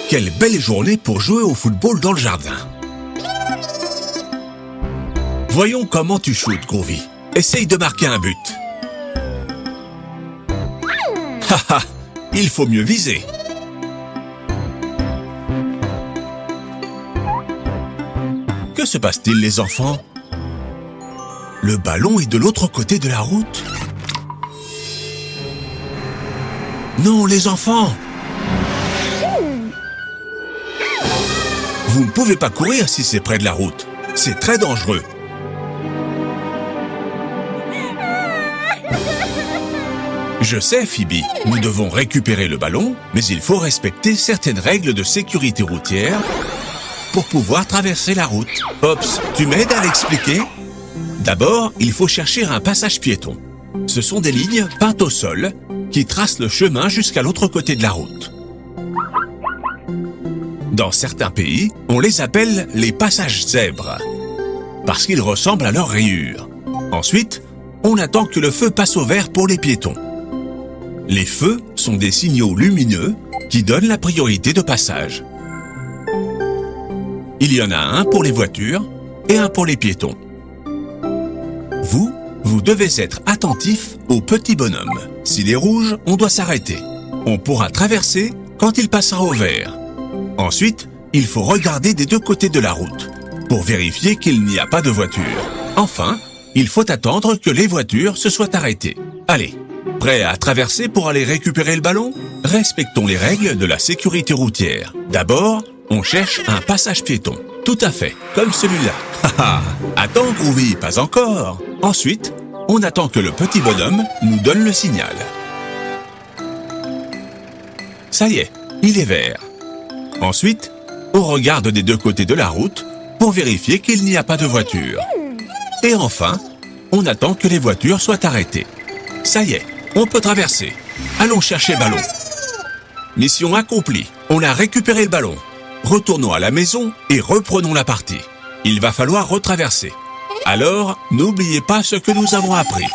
Quelle belle journée pour jouer au football dans le jardin. Voyons comment tu shootes, Groovy. Essaye de marquer un but. Haha, il faut mieux viser. Que se passe-t-il, les enfants? Le ballon est de l'autre côté de la route. Non, les enfants! Vous ne pouvez pas courir si c'est près de la route. C'est très dangereux. Je sais, Phoebe, nous devons récupérer le ballon, mais il faut respecter certaines règles de sécurité routière pour pouvoir traverser la route. Pops, tu m'aides à l'expliquer? D'abord, il faut chercher un passage piéton. Ce sont des lignes peintes au sol qui tracent le chemin jusqu'à l'autre côté de la route. Dans certains pays, on les appelle les passages zèbres, parce qu'ils ressemblent à leurs rayures. Ensuite, on attend que le feu passe au vert pour les piétons. Les feux sont des signaux lumineux qui donnent la priorité de passage. Il y en a un pour les voitures et un pour les piétons. Vous devez être attentif au petit bonhomme. S'il est rouge, on doit s'arrêter. On pourra traverser quand il passera au vert. Ensuite, il faut regarder des deux côtés de la route pour vérifier qu'il n'y a pas de voiture. Enfin, il faut attendre que les voitures se soient arrêtées. Allez, prêt à traverser pour aller récupérer le ballon? Respectons les règles de la sécurité routière. D'abord, on cherche un passage piéton. Tout à fait, comme celui-là. Haha, attends, Groovy, pas encore. Ensuite, on attend que le petit bonhomme nous donne le signal. Ça y est, il est vert. Ensuite, on regarde des deux côtés de la route pour vérifier qu'il n'y a pas de voiture. Et enfin, on attend que les voitures soient arrêtées. Ça y est, on peut traverser. Allons chercher le ballon. Mission accomplie, on a récupéré le ballon. Retournons à la maison et reprenons la partie. Il va falloir retraverser. Alors, n'oubliez pas ce que nous avons appris.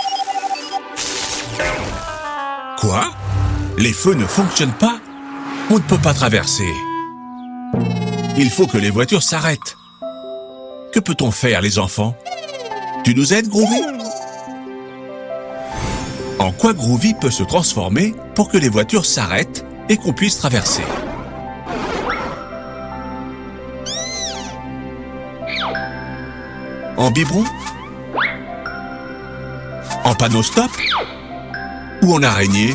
Quoi? Les feux ne fonctionnent pas? On ne peut pas traverser. Il faut que les voitures s'arrêtent. Que peut-on faire, les enfants? Tu nous aides, Groovy? En quoi Groovy peut se transformer pour que les voitures s'arrêtent et qu'on puisse traverser? En biberon? En panneau stop? Ou en araignée?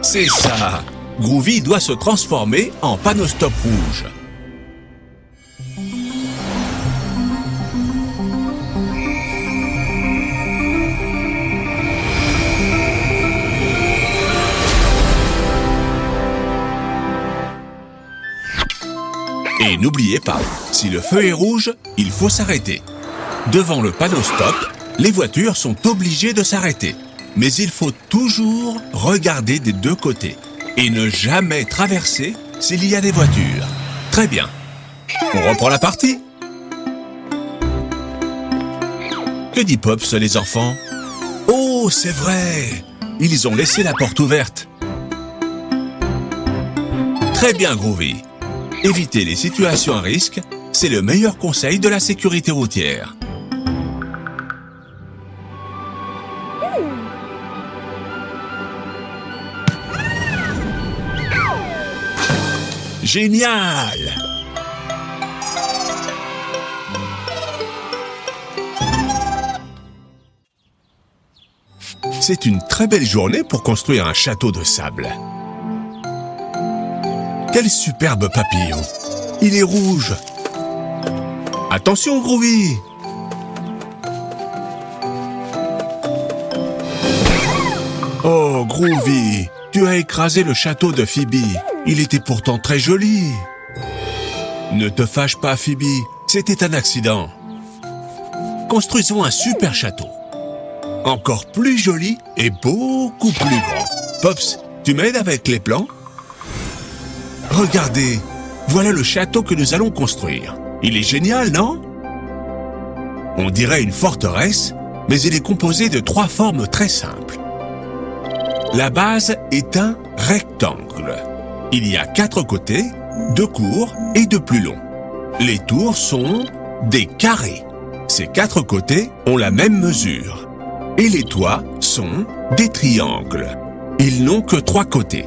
C'est ça! Groovy doit se transformer en panneau stop rouge. Et n'oubliez pas, si le feu est rouge, il faut s'arrêter. Devant le panneau stop, les voitures sont obligées de s'arrêter. Mais il faut toujours regarder des deux côtés et ne jamais traverser s'il y a des voitures. Très bien. On reprend la partie. Que dit Pops, les enfants? Oh, c'est vrai! Ils ont laissé la porte ouverte. Très bien, Groovy. Éviter les situations à risque, c'est le meilleur conseil de la sécurité routière. Génial! C'est une très belle journée pour construire un château de sable. Quel superbe papillon! Il est rouge! Attention, Groovy! Oh, Groovy! Tu as écrasé le château de Phoebe. Il était pourtant très joli. Ne te fâche pas, Phoebe. C'était un accident. Construisons un super château. Encore plus joli et beaucoup plus grand. Pops, tu m'aides avec les plans? Regardez, voilà le château que nous allons construire. Il est génial, non? On dirait une forteresse, mais il est composé de 3 formes très simples. La base est un rectangle. Il y a 4 côtés, 2 courts et 2 plus longs. Les tours sont des carrés. Ces 4 côtés ont la même mesure. Et les toits sont des triangles. Ils n'ont que 3 côtés.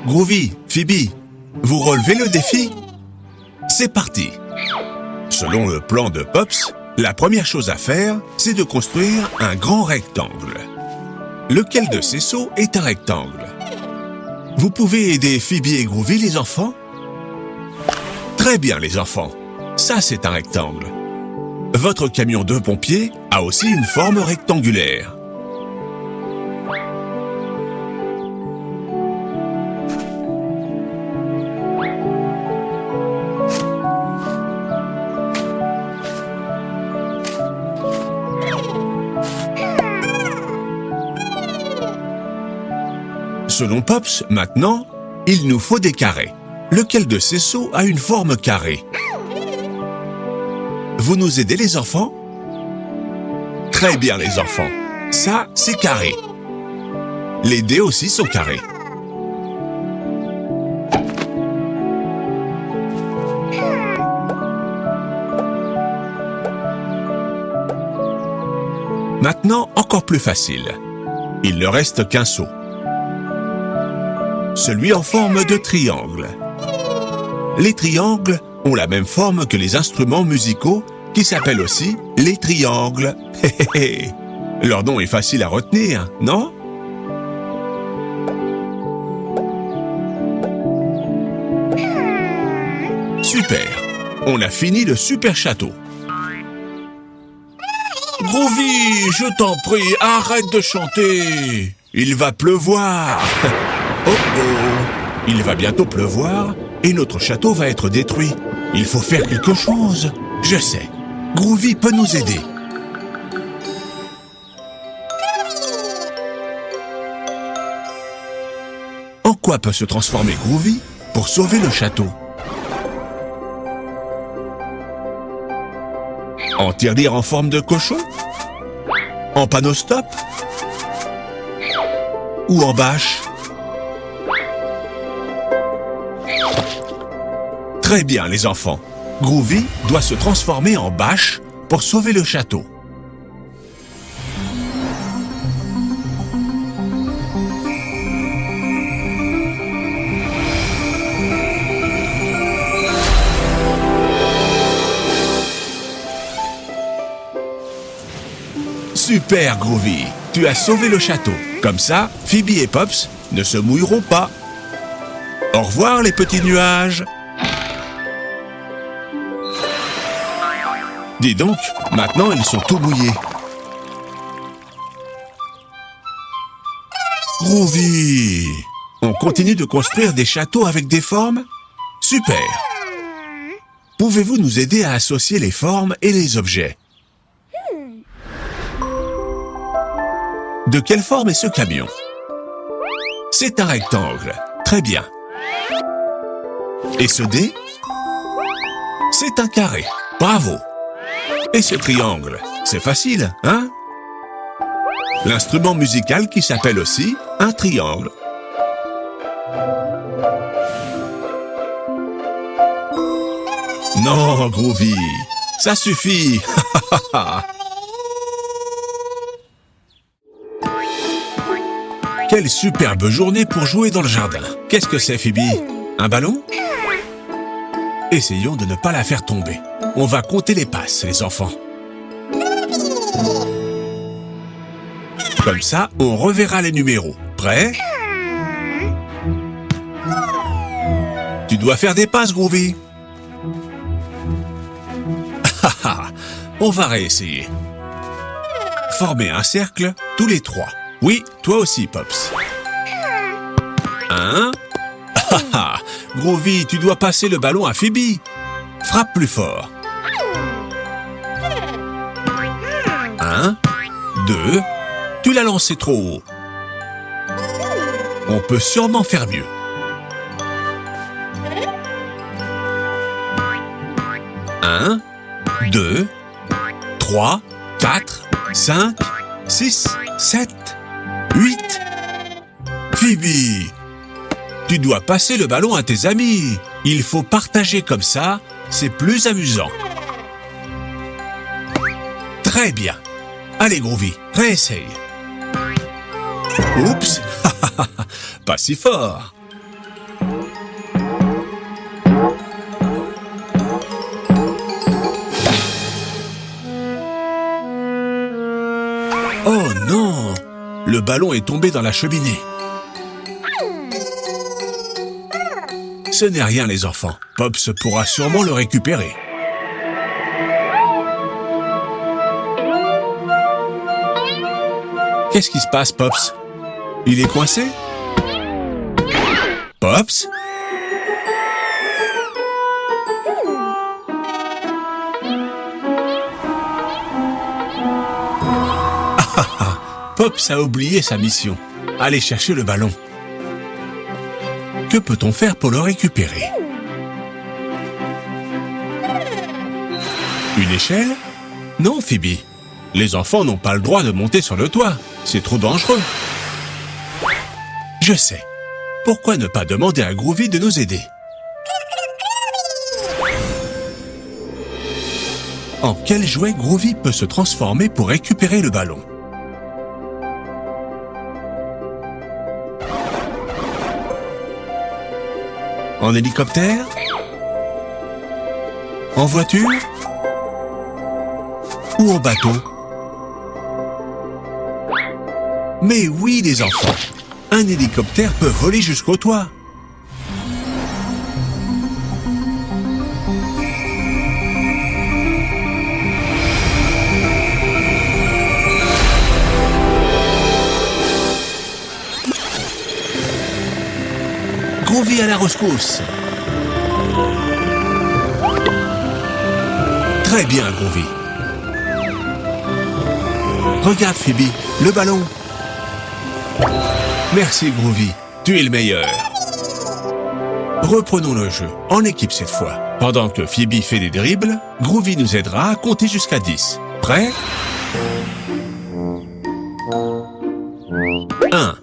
Groovy, Phoebe, vous relevez le défi? C'est parti! Selon le plan de Pops, la première chose à faire, c'est de construire un grand rectangle. Lequel de ces sauts est un rectangle? Vous pouvez aider Phoebe et Groovy, les enfants? Très bien, les enfants. Ça, c'est un rectangle. Votre camion de pompier a aussi une forme rectangulaire. Selon Pops, maintenant, il nous faut des carrés. Lequel de ces sauts a une forme carrée? Vous nous aidez, les enfants? Très bien, les enfants. Ça, c'est carré. Les dés aussi sont carrés. Maintenant, encore plus facile. Il ne reste qu'un saut. Celui en forme de triangle. Les triangles ont la même forme que les instruments musicaux qui s'appellent aussi les triangles. Leur nom est facile à retenir, non? Super! On a fini le super château. Groovy, je t'en prie, arrête de chanter. Il va pleuvoir. Oh oh, il va bientôt pleuvoir et notre château va être détruit. Il faut faire quelque chose. Je sais, Groovy peut nous aider. En quoi peut se transformer Groovy pour sauver le château? En tirelire en forme de cochon? En panneau stop? Ou en bâche? Très bien, les enfants. Groovy doit se transformer en bâche pour sauver le château. Super, Groovy. Tu as sauvé le château. Comme ça, Phoebe et Pops ne se mouilleront pas. Au revoir, les petits nuages. Dis donc, maintenant ils sont tout mouillés. Groovy! On continue de construire des châteaux avec des formes? Super! Pouvez-vous nous aider à associer les formes et les objets? De quelle forme est ce camion? C'est un rectangle. Très bien. Et ce dé? C'est un carré. Bravo! Et ce triangle, c'est facile, hein? L'instrument musical qui s'appelle aussi un triangle. Non, Groovy, ça suffit. Quelle superbe journée pour jouer dans le jardin. Qu'est-ce que c'est, Phoebe? Un ballon? Essayons de ne pas la faire tomber. On va compter les passes, les enfants. Comme ça, on reverra les numéros. Prêt? Tu dois faire des passes, Groovy. On va réessayer. Formez un cercle, tous les 3. Oui, toi aussi, Pops. 1. Groovy, tu dois passer le ballon à Phoebe. Frappe plus fort. 1, 2. Tu l'as lancé trop haut. On peut sûrement faire mieux. 1, 2, 3, 4, 5, 6, 7, 8, Phoebe, tu dois passer le ballon à tes amis. Il faut partager comme ça, c'est plus amusant. Très bien. Allez, Groovy, réessaye. Oups, pas si fort. Oh non, le ballon est tombé dans la cheminée. Ce n'est rien, les enfants. Pops pourra sûrement le récupérer. Qu'est-ce qui se passe, Pops? Il est coincé? Pops? Pops a oublié sa mission. Aller chercher le ballon. Que peut-on faire pour le récupérer? Une échelle? Non, Phoebe. Les enfants n'ont pas le droit de monter sur le toit. C'est trop dangereux. Je sais. Pourquoi ne pas demander à Groovy de nous aider? En quel jouet Groovy peut se transformer pour récupérer le ballon? En hélicoptère? En voiture? Ou en bateau? Mais oui, les enfants, un hélicoptère peut voler jusqu'au toit. Groovy à la rescousse. Très bien, Groovy. Regarde, Phoebe, le ballon. Merci, Groovy, tu es le meilleur. Reprenons le jeu, en équipe cette fois. Pendant que Phoebe fait des dribbles, Groovy nous aidera à compter jusqu'à 10. Prêt? 1,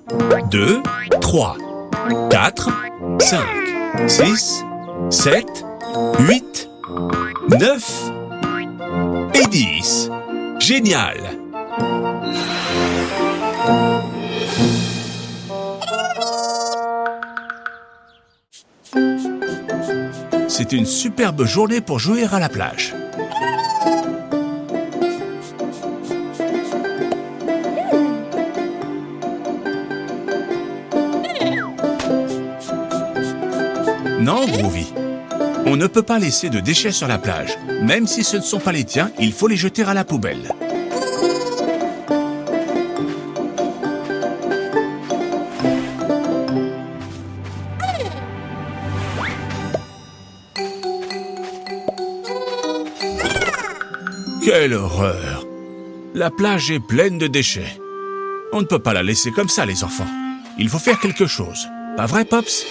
2, 3, 4, 5, 6, 7, 8, 9 et 10. Génial! C'est une superbe journée pour jouer à la plage. Non, Groovy. On ne peut pas laisser de déchets sur la plage. Même si ce ne sont pas les tiens, il faut les jeter à la poubelle. Quelle horreur! La plage est pleine de déchets. On ne peut pas la laisser comme ça, les enfants. Il faut faire quelque chose. Pas vrai, Pops?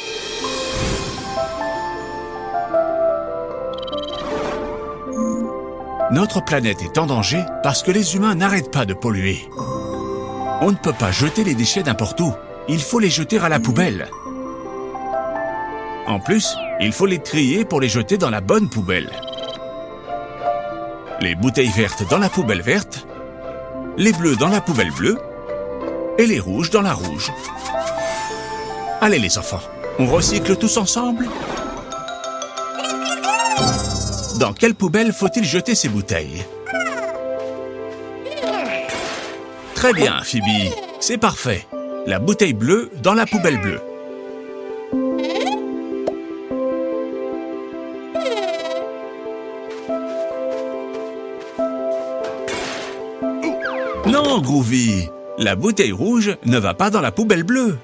Notre planète est en danger parce que les humains n'arrêtent pas de polluer. On ne peut pas jeter les déchets n'importe où. Il faut les jeter à la poubelle. En plus, il faut les trier pour les jeter dans la bonne poubelle. Les bouteilles vertes dans la poubelle verte, les bleus dans la poubelle bleue et les rouges dans la rouge. Allez les enfants, on recycle tous ensemble? Dans quelle poubelle faut-il jeter ces bouteilles? Très bien, Phoebe, c'est parfait. La bouteille bleue dans la poubelle bleue. Non, Groovy, la bouteille rouge ne va pas dans la poubelle bleue.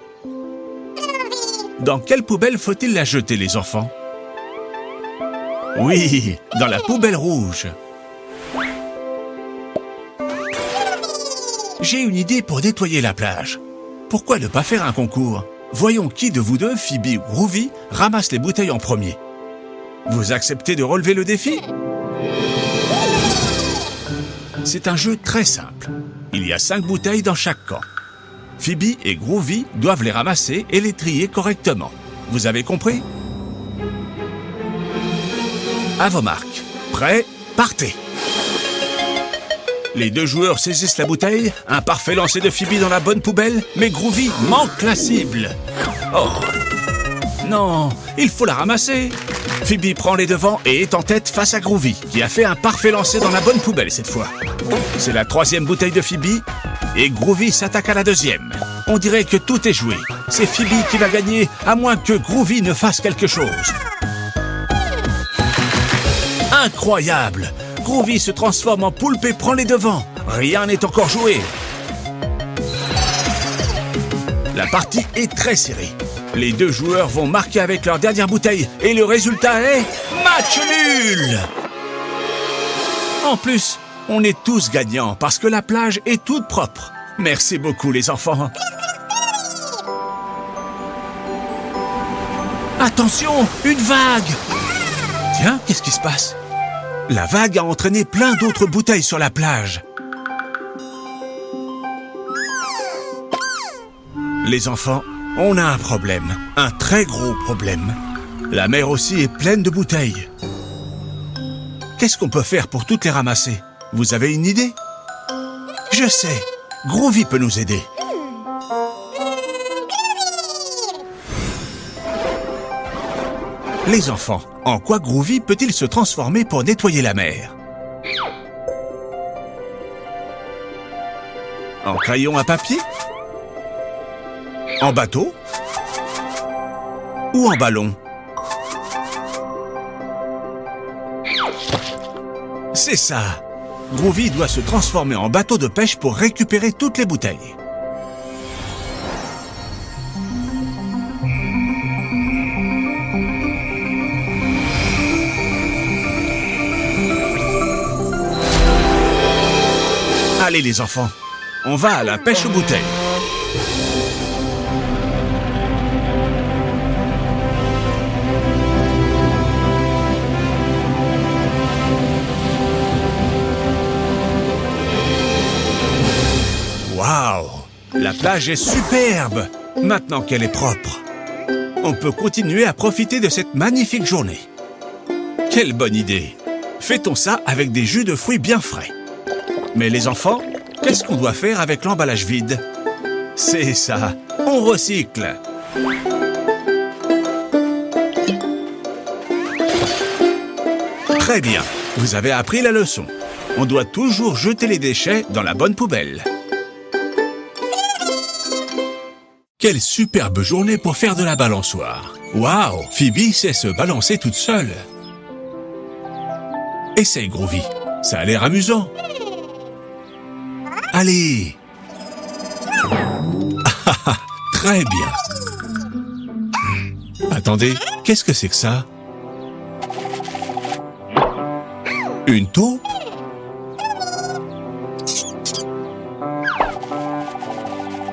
Dans quelle poubelle faut-il la jeter, les enfants? Oui, dans la poubelle rouge. J'ai une idée pour nettoyer la plage. Pourquoi ne pas faire un concours? Voyons qui de vous deux, Phoebe ou Groovy, ramasse les bouteilles en premier. Vous acceptez de relever le défi? C'est un jeu très simple. Il y a 5 bouteilles dans chaque camp. Phoebe et Groovy doivent les ramasser et les trier correctement. Vous avez compris? À vos marques. Prêts? Partez! Les deux joueurs saisissent la bouteille, un parfait lancer de Phoebe dans la bonne poubelle, mais Groovy manque la cible. Oh! Non, il faut la ramasser. Phoebe prend les devants et est en tête face à Groovy, qui a fait un parfait lancer dans la bonne poubelle cette fois. C'est la troisième bouteille de Phoebe, et Groovy s'attaque à la deuxième. On dirait que tout est joué. C'est Phoebe qui va gagner, à moins que Groovy ne fasse quelque chose. Incroyable! Groovy se transforme en poulpe et prend les devants. Rien n'est encore joué. La partie est très serrée. Les deux joueurs vont marquer avec leur dernière bouteille et le résultat est match nul! En plus, on est tous gagnants parce que la plage est toute propre. Merci beaucoup les enfants. Attention, une vague! Tiens, qu'est-ce qui se passe? La vague a entraîné plein d'autres bouteilles sur la plage. Les enfants, on a un problème, un très gros problème. La mer aussi est pleine de bouteilles. Qu'est-ce qu'on peut faire pour toutes les ramasser? Vous avez une idée? Je sais, Groovy peut nous aider. Les enfants, en quoi Groovy peut-il se transformer pour nettoyer la mer? En crayon à papier? En bateau? Ou en ballon? C'est ça! Groovy doit se transformer en bateau de pêche pour récupérer toutes les bouteilles. Allez les enfants, on va à la pêche aux bouteilles. Waouh! La plage est superbe! Maintenant qu'elle est propre. On peut continuer à profiter de cette magnifique journée. Quelle bonne idée! Fêtons ça avec des jus de fruits bien frais. Mais les enfants, qu'est-ce qu'on doit faire avec l'emballage vide? C'est ça, on recycle. Très bien, vous avez appris la leçon. On doit toujours jeter les déchets dans la bonne poubelle. Quelle superbe journée pour faire de la balançoire. Waouh, Phoebe sait se balancer toute seule. Essaye, Groovy, ça a l'air amusant. Allez! Très bien. Attendez, qu'est-ce que c'est que ça? Une taupe?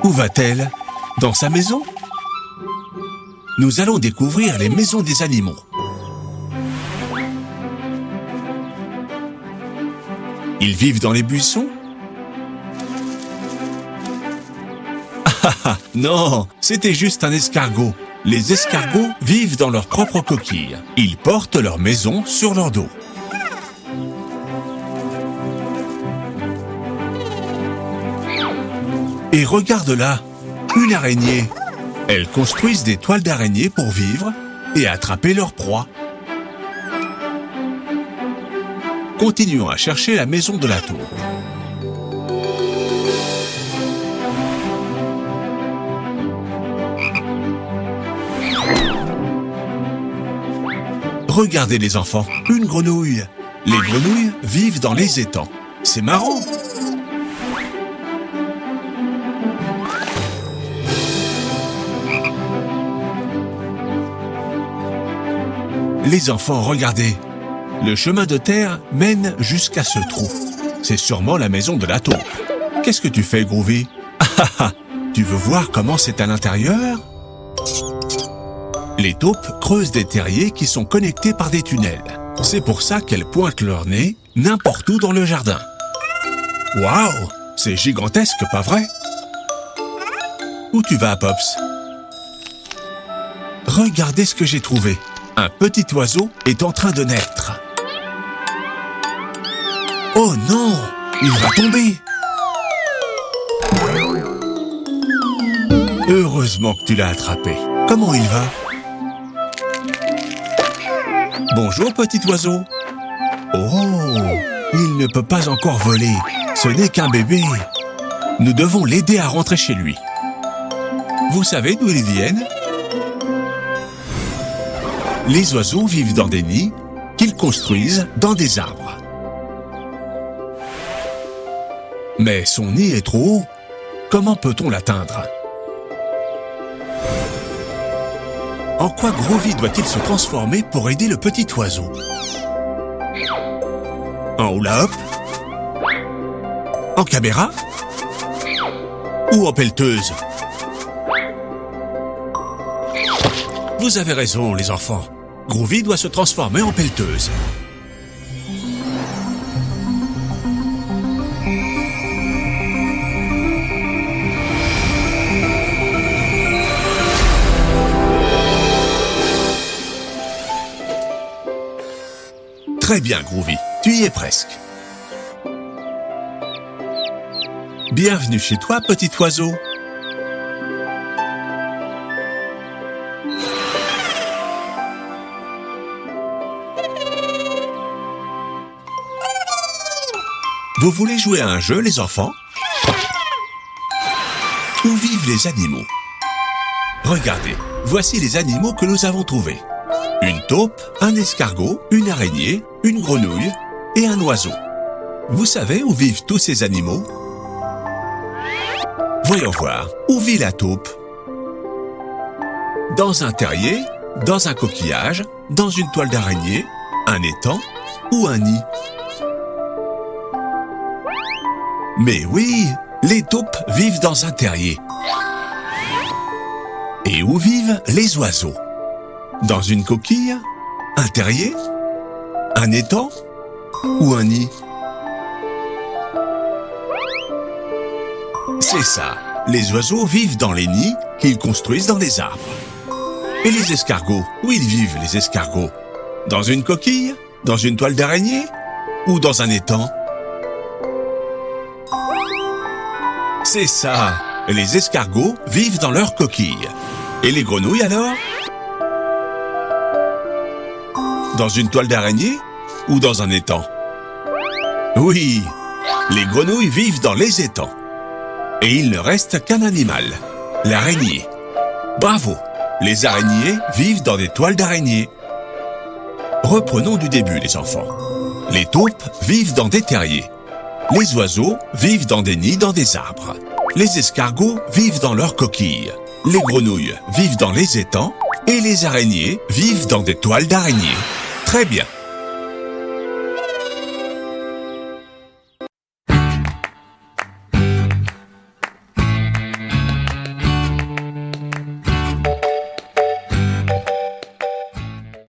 Où va-t-elle? Dans sa maison? Nous allons découvrir les maisons des animaux. Ils vivent dans les buissons? Non, c'était juste un escargot. Les escargots vivent dans leur propre coquille. Ils portent leur maison sur leur dos. Et regarde là, une araignée. Elles construisent des toiles d'araignée pour vivre et attraper leur proie. Continuons à chercher la maison de la taupe. Regardez les enfants, une grenouille. Les grenouilles vivent dans les étangs. C'est marrant. Les enfants, regardez. Le chemin de terre mène jusqu'à ce trou. C'est sûrement la maison de la taupe. Qu'est-ce que tu fais, Groovy? Tu veux voir comment c'est à l'intérieur? Les taupes creusent des terriers qui sont connectés par des tunnels. C'est pour ça qu'elles pointent leur nez n'importe où dans le jardin. Waouh! C'est gigantesque, pas vrai? Où tu vas, Pops? Regardez ce que j'ai trouvé. Un petit oiseau est en train de naître. Oh non! Il va tomber! Heureusement que tu l'as attrapé. Comment il va? Bonjour, petit oiseau. Oh! Il ne peut pas encore voler. Ce n'est qu'un bébé. Nous devons l'aider à rentrer chez lui. Vous savez d'où ils viennent? Les oiseaux vivent dans des nids qu'ils construisent dans des arbres. Mais son nid est trop haut. Comment peut-on l'atteindre? En quoi Groovy doit-il se transformer pour aider le petit oiseau? En hula-hop? En caméra? Ou en pelleteuse? Vous avez raison, les enfants. Groovy doit se transformer en pelleteuse. Très bien, Groovy. Tu y es presque. Bienvenue chez toi, petit oiseau. Vous voulez jouer à un jeu, les enfants? Où vivent les animaux? Regardez, voici les animaux que nous avons trouvés. Une taupe, un escargot, une araignée, une grenouille et un oiseau. Vous savez où vivent tous ces animaux? Voyons voir, où vit la taupe? Dans un terrier, dans un coquillage, dans une toile d'araignée, un étang ou un nid? Mais oui, les taupes vivent dans un terrier. Et où vivent les oiseaux? Dans une coquille? Un terrier? Un étang? Ou un nid? C'est ça, les oiseaux vivent dans les nids qu'ils construisent dans les arbres. Et les escargots, où ils vivent les escargots? Dans une coquille? Dans une toile d'araignée? Ou dans un étang? C'est ça, les escargots vivent dans leur coquille. Et les grenouilles alors? Dans une toile d'araignée ou dans un étang? Oui, les grenouilles vivent dans les étangs. Et il ne reste qu'un animal, l'araignée. Bravo, les araignées vivent dans des toiles d'araignée. Reprenons du début, les enfants. Les taupes vivent dans des terriers. Les oiseaux vivent dans des nids dans des arbres. Les escargots vivent dans leurs coquilles. Les grenouilles vivent dans les étangs. Et les araignées vivent dans des toiles d'araignée. Très bien.